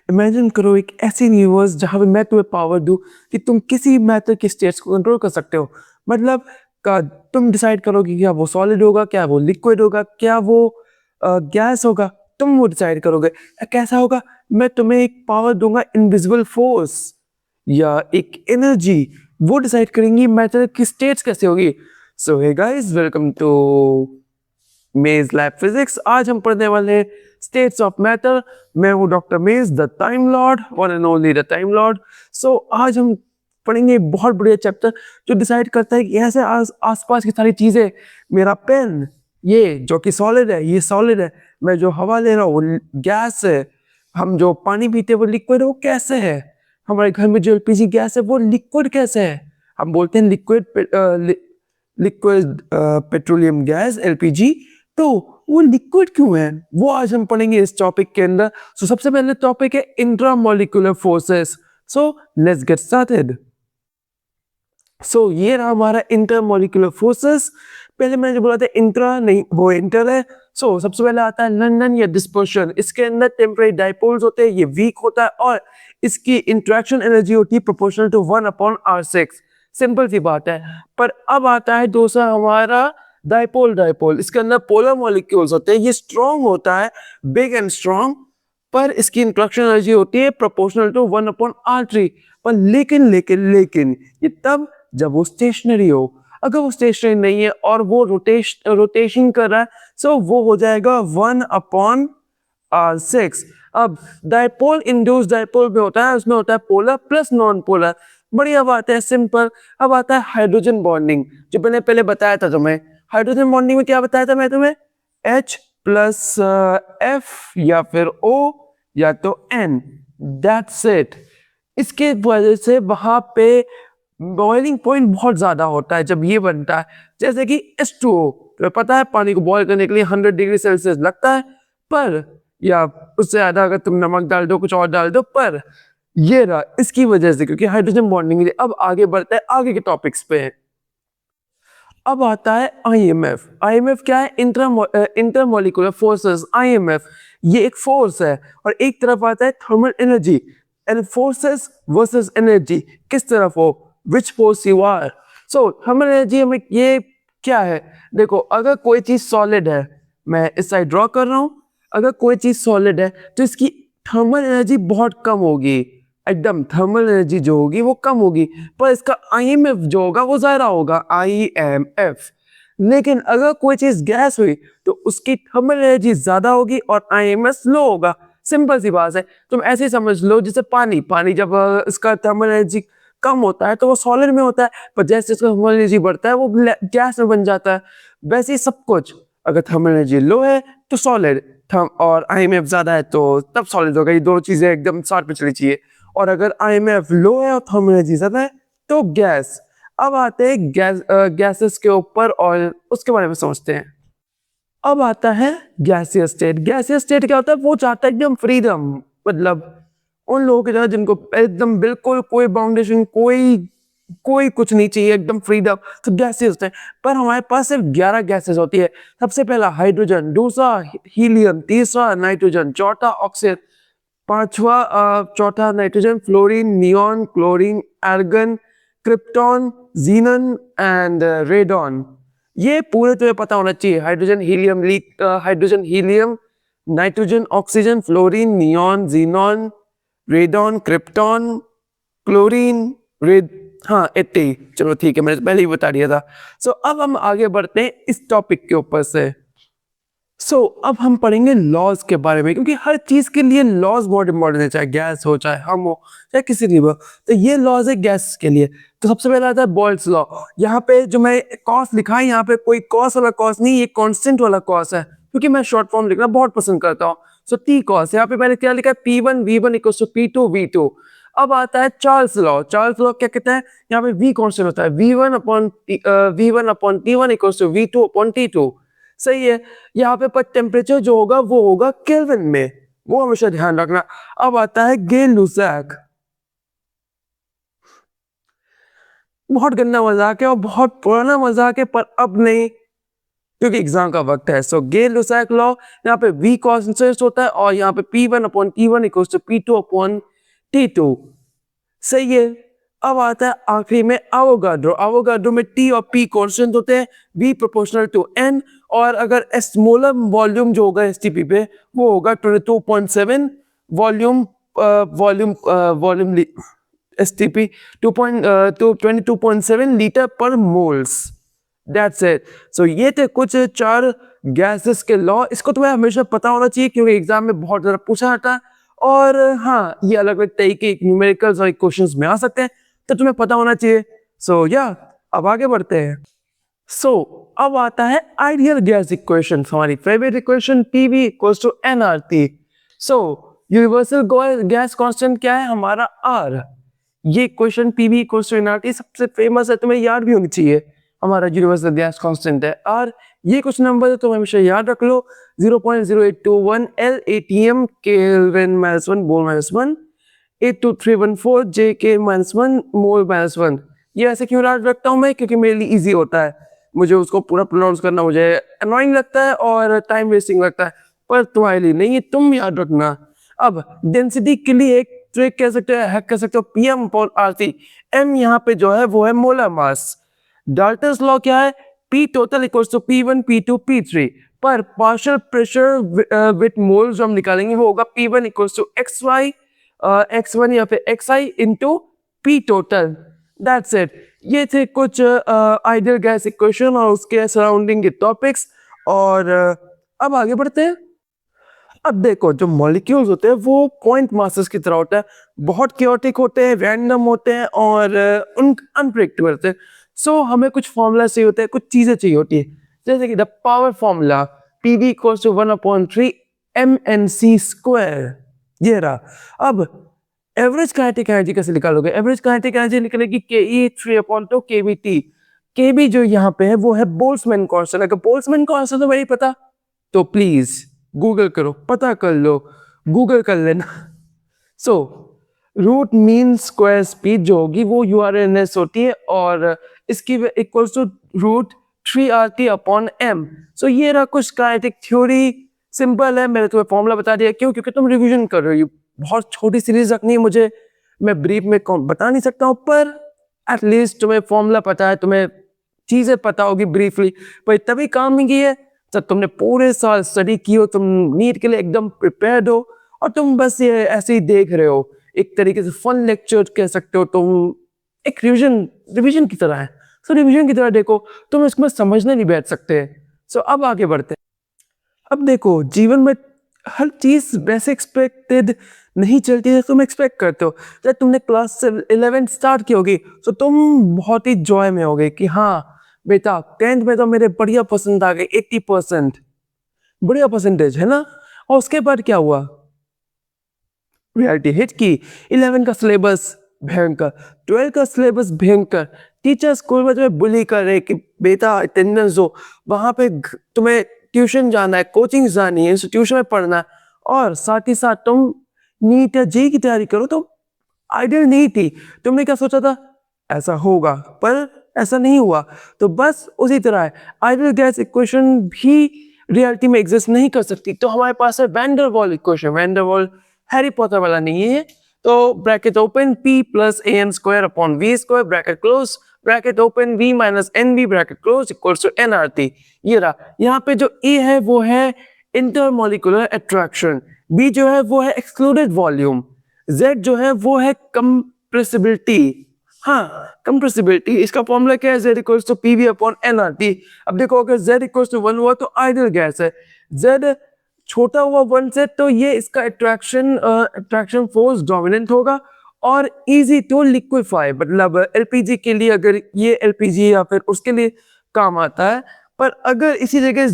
Imagine करो एक ऐसी यूनिवर्स जहाँ पे मैं तुम्हें पावर दूँ कि तुम किसी मैटर की स्टेट्स को कंट्रोल कर सकते हो। मतलब का तुम डिसाइड करोगे कि क्या वो सॉलिड होगा, क्या वो लिक्विड होगा, क्या वो गैस होगा, तुम वो डिसाइड करोगे। कैसा होगा? मैं तुम्हें एक पावर दूँगा, इनविजिबल फोर्स या एक एनर्जी, वो डिसाइड करेंगी मैटर की स्टेट्स कैसे होगी। सो हे गाइस, वेलकम टू मेज लैब फिजिक्स। आज हम पढ़ने वाले हैं स्टेट्स ऑफ मैटर। मैं हूँ डॉक्टर मेज, the time lord, one and only the time lord. So आज हम पढ़ेंगे एक बहुत बढ़िया चैप्टर जो डिसाइड करता है कि ऐसे आसपास की सारी चीजें, मेरा पेन ये जो कि सॉलिड है, ये सॉलिड है, मैं जो हवा ले रहा हूँ वो गैस है, हम जो पानी पीते हैं वो लिक्विड है, वो कैसे है, हमारे घर में जो एलपीजी गैस है वो लिक्विड कैसे है। हम बोलते हैं लिक्विड पेट्रोलियम गैस एलपीजी, तो वो लिक्विड क्यों है, वो आज हम पढ़ेंगे इस टॉपिक के अंदर। सो सबसे पहले टॉपिक है intramolecular forces. So let's get started. So ये रहा हमारा इंटरमोलिकुलर फोर्सेस। पहले मैंने जो बोला था इंट्रा नहीं, वो इंटर है। सो सबसे पहले आता है लंदन या डिस्पर्शन। इसके अंदर टेम्परेरी डाइपोल्स होते हैं, ये वीक होता है और इसकी इंट्रैक्शन एनर्जी होती है प्रोपोर्शनल टू 1/r6। सिंपल सी बात है। पर अब आता है दूसरा हमारा डाइपोल। डाइपोल इसके अंदर पोलर मॉलिक्यूल्स होते हैं, ये स्ट्रॉन्ग होता है, बिग एंड स्ट्रॉन्ग, पर इसकी इंट्रैक्शन एनर्जी होती है प्रोपोर्शनल टू 1/r3। पर लेकिन ये तब जब वो स्टेशनरी हो। अगर वो स्टेशनरी नहीं है और वो रोटेशन कर रहा है, सो वो हो जाएगा 1/r6। अब डाइपोल इंड्यूस्ड डाइपोल में होता है, उसमें होता है पोलर प्लस नॉन पोलर। बढ़िया बात है, सिंपल। अब आता है हाइड्रोजन बॉन्डिंग, जो मैंने पहले बताया था तुम्हें। हाइड्रोजन बॉन्डिंग में क्या बताया था मैं तुम्हें? H प्लस F या फिर O या तो N, दैट्स इट। इसके वजह से वहां पे बॉइलिंग पॉइंट बहुत ज्यादा होता है जब ये बनता है। जैसे कि H2O, तो पता है पानी को बॉयल करने के लिए 100 डिग्री सेल्सियस लगता है, पर या उससे ज्यादा अगर तुम नमक डाल दो, कुछ और डाल दो, पर ये रहा इसकी वजह से, क्योंकि हाइड्रोजन बॉन्डिंग। अब आगे बढ़ते हैं आगे के टॉपिक्स पे। अब आता है आईएमएफ। आईएमएफ क्या है? Intermolecular forces. आईएमएफ ये एक फोर्स है। और एक तरफ आता है thermal energy and forces versus energy, किस तरफ हो, which force you are. So thermal energy में ये क्या है? देखो, अगर कोई चीज सॉलिड है, मैं इस साइड ड्रॉ कर रहा हूं, अगर कोई चीज सॉलिड है तो इसकी थर्मल एनर्जी बहुत कम होगी, एकदम थर्मल एनर्जी जो होगी वो कम होगी, पर इसका आईएमएफ जो होगा वो ज्यादा होगा, आईएमएफ। लेकिन अगर कोई चीज गैस हुई तो उसकी थर्मल एनर्जी ज्यादा होगी और आईएमएफ लो होगा। सिंपल सी बात है। तुम ऐसे समझ लो जैसे पानी, पानी जब इसका थर्मल एनर्जी कम होता है तो वो सॉलिड में होता है, पर जैसे इसका थर्मल एनर्जी बढ़ता है वो गैस में बन जाता है। वैसे ही सब कुछ, अगर थर्मल एनर्जी लो है तो सॉलिड, और आईएमएफ ज्यादा है तो तब सॉलिड होगा। ये दोनों चीजें एकदम साथ में चली चाहिए। और अगर आईएमएफ लो है और थर्मल एनर्जी ज्यादा है तो गैस। अब आते हैं गैसेस के ऊपर और उसके बारे में समझते हैं। अब आता है गैसियस स्टेट। गैसियस स्टेट क्या होता है? वो चाहता है एकदम फ्रीडम, मतलब उन लोगों की तरह जिनको एकदम बिल्कुल कोई बाउंडेशन, कोई कोई कुछ नहीं चाहिए, एकदम फ्रीडम, तो गैसेस होते हैं। पर हमारे पास सिर्फ 11 गैसेस होती है। सबसे पहला हाइड्रोजन, दूसरा हीलियम, तीसरा नाइट्रोजन, चौथा ऑक्सीजन, पांचवा चौथा nitrogen, fluorine, neon, chlorine, argon, krypton, xenon and radon. ये पूरे तुम्हें पता होना चाहिए। Hydrogen helium, nitrogen, oxygen, fluorine, neon, xenon, radon, krypton, chlorine, red, हाँ इतने ही। चलो ठीक है, मैंने पहले ही बता दिया था। सो अब हम आगे बढ़ते हैं इस टॉपिक के ऊपर से। अब हम पढ़ेंगे लॉज के बारे में, क्योंकि हर चीज के लिए लॉज बहुत इंपॉर्टेंट है, चाहे गैस हो, चाहे हम हो, चाहे किसी भी हो। तो ये लॉज है गैस के लिए। तो सबसे पहला आता है बॉयल्स लॉ। यहाँ पे जो मैं कॉस लिखा है, यहाँ पे कोई कॉस वाला कॉस नहीं, ये कांस्टेंट वाला कॉस है, क्योंकि मैं शॉर्ट फॉर्म लिखना बहुत पसंद करता हूँ। सो टी कॉस, यहाँ पे मैंने क्या लिखा है? P1 V1 equals to P2 V2। अब आता है चार्ल्स लॉ। चार्ल्स लॉ क्या कहता है? यहाँ पे V कांस्टेंट होता है, V1/T1 इक्वल्स टू V2/T2। सही है। यहाँ पे पर टेम्परेचर जो होगा वो होगा केल्विन में, वो हमेशा ध्यान रखना। अब आता है गे लुसाक। बहुत गंदा मजाक है और बहुत पुराना मजाक है, पर अब नहीं, क्योंकि एग्जाम का वक्त है। सो गेल-लुसाक लॉ, यहाँ पे V कॉन्स्टेंट होता है और यहाँ पे P1/T1 इक्वल्स टू P2/T2। सही है। अब आता है आखिरी में एवोगाड्रो। एवोगाड्रो में T और P कांस्टेंट होते हैं, V प्रोपोर्शनल टू N, और अगर मोलर वॉल्यूम जो होगा एसटीपी पे वो होगा 22.7 volume volume STP 22.7 litre per moles. That's it. So ये थे कुछ 4 गैसेस के लॉ। इसको तुम्हें हमेशा पता होना चाहिए क्योंकि एग्जाम में बहुत ज़्यादा पूछा जाता है। और हाँ, ये अलग अलग तरीके न्यूमेरिकल्स और क्वेश्चंस में आ सकते हैं, तो तुम्हें पता होना चाहिए। सो अब आगे बढ़ते हैं। अब आता है आइडियल गैस इक्वेशन, हमारी favourite equation PV equals to nRT। Universal gas constant क्या है हमारा R। ये equation PV equals to nRT सबसे फेमस है, तुम्हें याद भी होनी चाहिए। हमारा यूनिवर्सल गैस कांस्टेंट है R। ये कुछ नंबर है तुम हमेशा याद रख लो, 0.0821 LATM Kelvin -1 मोल -1, 82314 JK -1 मोल -1। ये ऐसे क्यों याद रखता हूँ मैं, क्योंकि मेरे लिए इजी होता है, मुझे उसको पूरा प्रोनाउंस करना मुझे अनोइंग लगता है और टाइम वेस्टिंग लगता है, पर तुम्हारे लिए नहीं है, तुम याद रखना। अब डेंसिटी के लिए एक ट्रिक कह सकते हो, हैक कह सकते हो, PM/RT। M यहाँ पे जो है वो है मोलर मास। डाल्टन्स लॉ क्या है, P total equals to P1 P2 P3, पर पार्शियल प्रेशर विथ मोल जो हम निकालेंगे वो होगा P1 इक्वल्स टू x1 या फिर xi into P total. That's it. ये थे कुछ आइडियल गैस इक्वेशन और उसके सराउंडिंग के टॉपिक्स। और अब आगे बढ़ते हैं। अब देखो, जो मॉलिक्यूल्स होते हैं वो पॉइंट मासेस की तरह होता है, बहुत क्योटिक होते हैं, रैंडम होते हैं और उन अनप्रेडिक्टेबल होते हैं। हमें कुछ फॉर्मूला चाहिए होते हैं, कुछ चीजें चाहिए होती है, जैसे कि the power formula PV equals to 1/3 mnc²। ये रहा। अब एवरेज काइनेटिक एनर्जी कैसे निकालोगे, एवरेज काइनेटिक एनर्जी निकलेगी KE 3/2 kBT। KB जो यहाँ पे है वो है बोल्ट्जमैन कांस्टेंट। अगर बोल्ट्जमैन कांस्टेंट तो नहीं पता तो प्लीज गूगल करो, पता कर लो, गूगल कर लेना। रूट मीन स्क्वायर स्पीड जो होगी वो URNS होती है और इसकी इक्वल्स टू √3RT/m। ये रहा कुछ काइनेटिक थ्योरी, सिंपल है, मैंने तुम्हें फॉर्मूला बता दिया। क्यों? क्योंकि तुम रिवीजन कर रहे हो, बहुत छोटी सीरीज रखनी है मुझे, मैं ब्रीफ में बता नहीं सकता हूँ, पर एटलीस्ट तुम्हें फॉर्मूला पता है, तुम्हें चीजें पता होगी ब्रीफली, पर तभी काम नहीं की है जब तुमने पूरे साल स्टडी की हो, तुम नीट के लिए एकदम प्रिपेयर्ड हो और तुम बस ये ऐसे ही देख रहे हो, एक तरीके से फन लेक्चर कह सकते हो तुम, एक रिवीजन की तरह है। रिवीजन की तरह देखो, तुम इसमें समझने नहीं बैठ सकते। अब आगे बढ़ते। अब देखो, जीवन में हर चीज वैसे एक्सपेक्टेड नहीं चलती है, तुम एक्सपेक्ट करते हो। जब तुमने क्लास 11 स्टार्ट की होगी तो तुम बहुत ही जॉय में होगे कि हाँ बेटा 10th में तो मेरे बढ़िया परसेंट आ गए, 80%, बढ़िया परसेंटेज है ना। और उसके बाद क्या हुआ, रियलिटी हिट की। 11 का सिलेबस भयंकर, 12 का सिलेबस भयंकर, टीचर स्कूल में तुम्हें बुली कर रहे कि बेटा अटेंडेंस दो, वहां पे तुम्हें ट्यूशन जाना है, कोचिंग जानी है, इंस्टीट्यूशन में पढ़ना है, और साथ ही साथ तुम नीट या जेईई की तैयारी करो। तो आइडियल नहीं थी, तुमने क्या सोचा था ऐसा होगा, पर ऐसा नहीं हुआ। तो बस उसी तरह है, आइडियल गैस इक्वेशन भी रियलिटी में एग्जिस्ट नहीं कर सकती। तो हमारे पास है वैन डर वाल इक्वेशन। वैन डर वाल हैरी पॉटर वाला नहीं है। तो bracket open P + AM² / V², bracket close, bracket open V - NV, bracket close, equals to nRT। ये रहा। यहाँ पे जो A है वो है इंटरमॉलिक्यूलर अट्रैक्शन, B जो है वो है एक्सक्लूडेड वॉल्यूम, Z जो है वो है कंप्रेसिबिलिटी। हाँ, कंप्रेसिबिलिटी, इसका फॉर्मूला क्या है, Z इक्वल्स टू PV/nRT। अब देखो, अगर Z इक्वल्स टू 1 हुआ तो आइडियल गैस है, Z छोटा हुआ 1 से तो ये इसका अट्रैक्शन फोर्स डोमिनेंट होगा और इजी टू लिक्विफाई, मतलब एलपीजी के लिए अगर ये एलपीजी या फिर उसके लिए काम आता है। पर अगर इसी जगह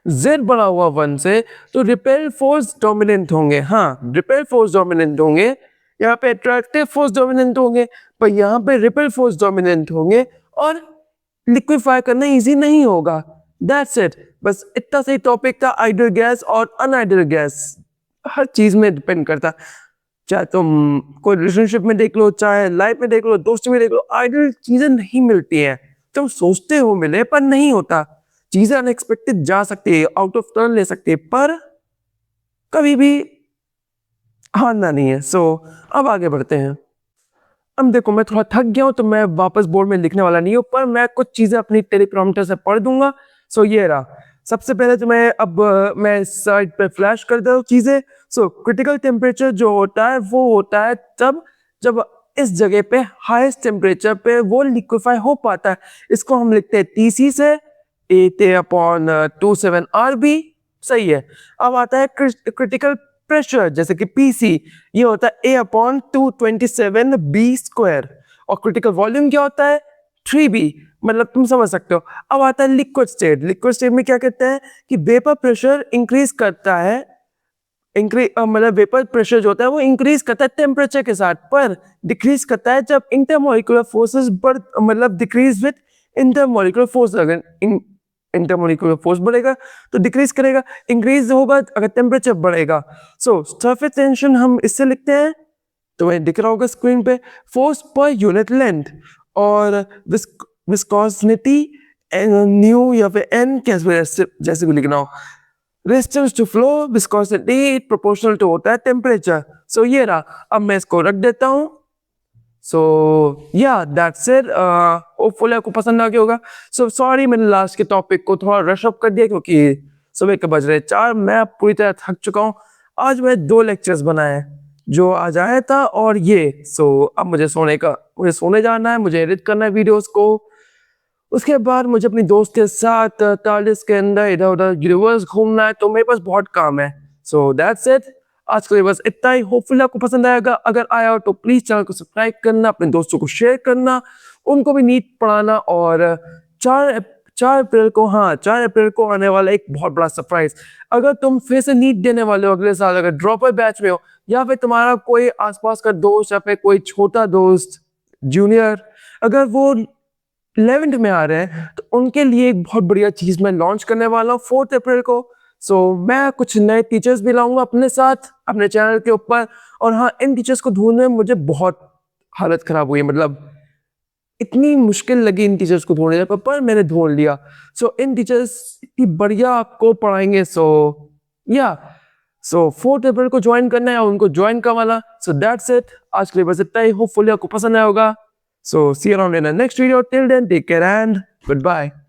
Z बड़ा हुआ 1 से तो रिपेल फोर्स डोमिनेंट होंगे। हाँ, रिपेल फोर्स डोमिनेंट होंगे, यहाँ पे अट्रैक्टिव फोर्स डोमिनेंट होंगे, पर यहाँ पे रिपेल फोर्स डोमिनेंट होंगे और लिक्विफाई करना इजी नहीं होगा। दैट्स इट, बस इतना सही टॉपिक था आइडियल गैस और अनआइडियल गैस। हर चीज में डिपेंड करता, चाहे तुम कोई रिलेशनशिप में देख लो, चाहे लाइफ में देख लो, दोस्ती में देख लो, आइडियल चीजें नहीं मिलती हैं। तुम सोचते हो मिले पर नहीं होता। चीजें अनएक्सपेक्टेड जा सकती है, आउट ऑफ टर्न ले सकती है, पर कभी भी हारना नहीं है। सो अब आगे बढ़ते हैं। अब देखो मैं थोड़ा थक गया हूँ तो मैं वापस बोर्ड में लिखने वाला नहीं हूँ, पर मैं कुछ चीजें अपनी टेलीप्रॉम्प्टर से पढ़ दूंगा। सो ये रहा। सबसे पहले तो मैं साइड पे फ्लैश कर देता हूँ चीजें। सो क्रिटिकल टेम्परेचर जो होता है वो होता है तब जब इस जगह पे हाईएस्ट टेम्परेचर पे वो लिक्विफाई हो पाता है। इसको हम लिखते हैं TC से 8A/27 RB। सही है। अब आता है क्रिटिकल प्रेशर जैसे कि PC, ये होता है A/227B²। और क्रिटिकल वॉल्यूम क्या होता है 3B, मतलब तुम समझ सकते हो। अब आता है लिक्विड स्टेट। लिक्विड स्टेट में क्या कहते हैं कि वेपर प्रेशर इंक्रीज करता है, मतलब वेपर प्रेशर जो होता है वो इंक्रीज करता है टेम्परेचर के साथ, पर डिक्रीज करता है जब इंटरमोलिकुलर फोर्सेस मतलब डिक्रीज विद इंटरमोलिकुलर फोर्स। अगर इंटरमोलिकुलर फोर्स बढ़ेगा तो डिक्रीज करेगा, इंक्रीज होगा अगर टेम्परेचर बढ़ेगा। सो सरफेस टेंशन हम इससे लिखते हैं, तो वह दिख रहा होगा स्क्रीन पे, फोर्स पर यूनिट लेंथ। और विस्कोसिटी न्यू या फिर एन जैसे भी लिखना हो। Resistance to flow, viscosity proportional to होता है टेम्परेचर। सो ये रहा। अब मैं इसको रख देता हूँ। सो या दैट्स इट। होपफुली आपको पसंद आ गया होगा। सो सॉरी मैंने लास्ट के टॉपिक को थोड़ा रश अप कर दिया क्योंकि सुबह के बज रहे 4। मैं पूरी तरह थक चुका हूँ। आज मैं 2 लेक्चर्स बनाए जो आज आया था और ये। सो अब मुझे सोने जाना है, मुझे एडिट करना है वीडियोस को। उसके बाद मुझे अपनी दोस्त के साथ टार्डिस के अंदर इधर उधर यूनिवर्स घूमना है, तो मेरे पास बहुत काम है। So that's it. आज के लिए बस इतना ही। होपफुली आपको पसंद आएगा। अगर आया हो तो प्लीज चैनल को सब्सक्राइब करना, अपने दोस्तों को शेयर करना, उनको भी नीट पढ़ाना। और 4 अप्रैल को आने वाला एक बहुत बड़ा सरप्राइज। अगर तुम फिर से नीट देने वाले हो अगले साल, अगर ड्रॉपर बैच में हो, या फिर तुम्हारा कोई आसपास का दोस्त या फिर कोई छोटा दोस्त जूनियर अगर वो 11th में आ रहे हैं, तो उनके लिए एक बहुत बढ़िया चीज मैं लॉन्च करने वाला हूँ 4 अप्रैल को। सो मैं कुछ नए टीचर्स भी लाऊंगा अपने साथ अपने चैनल के ऊपर। और हाँ, इन टीचर्स को ढूंढने में मुझे बहुत हालत खराब हुई है, मतलब इतनी मुश्किल लगी इन टीचर्स को ढूंढने पर मैंने ढूंढ लिया। सो इन टीचर्स इतनी बढ़िया आपको पढ़ाएंगे। या 4 अप्रैल को ज्वाइन करना है, उनको ज्वाइन करवाना। So that's it. आज के लिए बस इतना ही। होपफुली आपको पसंद आया होगा। So see you around in the next video. Till then, take care and goodbye.